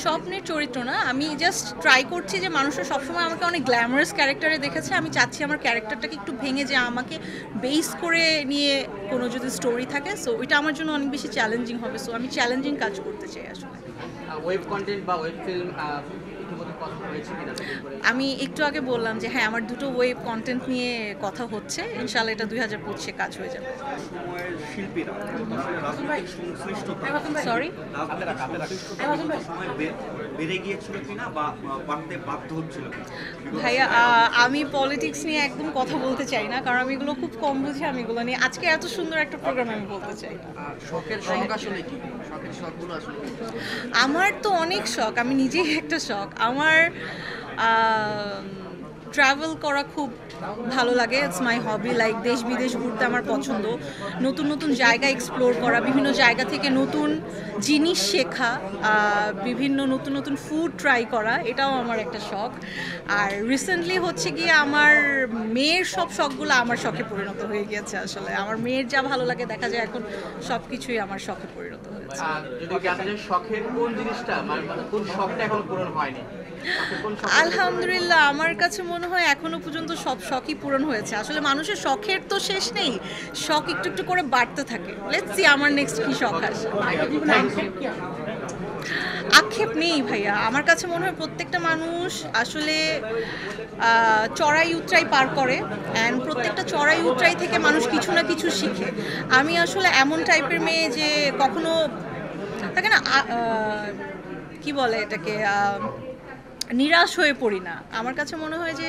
স্বপ্নের চরিত্র না, আমি জাস্ট ট্রাই করছি যে মানুষরা সবসময় আমাকে অনেক গ্ল্যামারাস ক্যারেক্টারে দেখেছে, আমি চাচ্ছি আমার ক্যারেক্টারটাকে একটু ভেঙে যে আমাকে বেস করে নিয়ে কোনো যদি স্টোরি থাকে, সো এটা আমার জন্য অনেক বেশি চ্যালেঞ্জিং হবে। সো আমি চ্যালেঞ্জিং কাজ করতে চাই আসলে। ওয়েব কন্টেন্ট বা ওয়েব ফিল্ম কথা হয়েছে কিনা? আমি একটু আগে বললাম যে হ্যাঁ, আমার দুটো ওয়েব কন্টেন্ট নিয়ে কথা হচ্ছে, ইনশাল্লাহ এটা 2025-এ কাজ হয়ে যাবে। সময়ের শিল্পীরা রাজনৈতিক সংশ্লিষ্টতা সরি, সময় বেড়ে গিয়েছিল কিনা বা বাড়তে বাধ্য হচ্ছিল কিনা? ভাইয়া আমি পলিটিক্স নিয়ে একদম কথা বলতে চাই না, কারণ আমি এগুলো খুব কম বুঝি। আমি এগুলো নিয়ে আজকে এত সুন্দর একটা প্রোগ্রাম আমি বলতে চাই না। শখের শখ আসলে কি? শখের শখগুলো আসলে কি? আমার তো অনেক শখ, আমি নিজেই একটা শখ। আমার ট্রাভেল করা খুব ভালো লাগে, ইটস মাই হবি। লাইক দেশ বিদেশ ঘুরতে আমার পছন্দ, নতুন নতুন জায়গা এক্সপ্লোর করা, বিভিন্ন জায়গা থেকে নতুন জিনিস শেখা, বিভিন্ন নতুন নতুন ফুড ট্রাই করা, এটাও আমার একটা শখ। আর রিসেন্টলি হচ্ছে গিয়ে আমার মেয়ের সব শখগুলো আমার শখে পরিণত হয়ে গিয়েছে। আসলে আমার মেয়ের যা ভালো লাগে দেখা যায় এখন সব কিছুই আমার শখে পরিণত হয়েছে। যদি জানতে চাই শখের কোন জিনিসটা মানে কোন শখটা এখন পূরণ হয়নি? আলহামদুলিল্লাহ, আমার কাছে মনে হয় এখনো পর্যন্ত সব শখই পূরণ হয়েছে। আসলে মানুষের শখের তো শেষ নেই, শখ একটু একটু করে বাড়তে থাকে। লেটস সি আমার নেক্সট কি শখ আসে। আক্ষেপ নেই ভাইয়া, আমার কাছে মনে হয় প্রত্যেকটা মানুষ আসলে চড়াই উতরাই পার করে, অ্যান্ড প্রত্যেকটা চড়াই উতরাই থেকে মানুষ কিছু না কিছু শিখে। আমি আসলে এমন টাইপের মেয়ে যে কখনো থাকে না, কি বলে এটাকে, নিরাশ হয়ে পড়ি না। আমার কাছে মনে হয় যে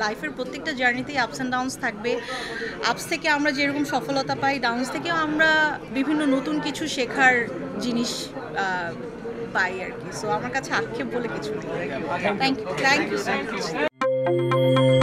লাইফের প্রত্যেকটা জার্নিতেই আপস অ্যান্ড ডাউনস থাকবে। আপস থেকে আমরা যেরকম সফলতা পাই, ডাউনস থেকেও আমরা বিভিন্ন নতুন কিছু শেখার জিনিস পাই আর কি। সো আমার কাছে আক্ষেপ বলে কিছু নেই। Thank you so much.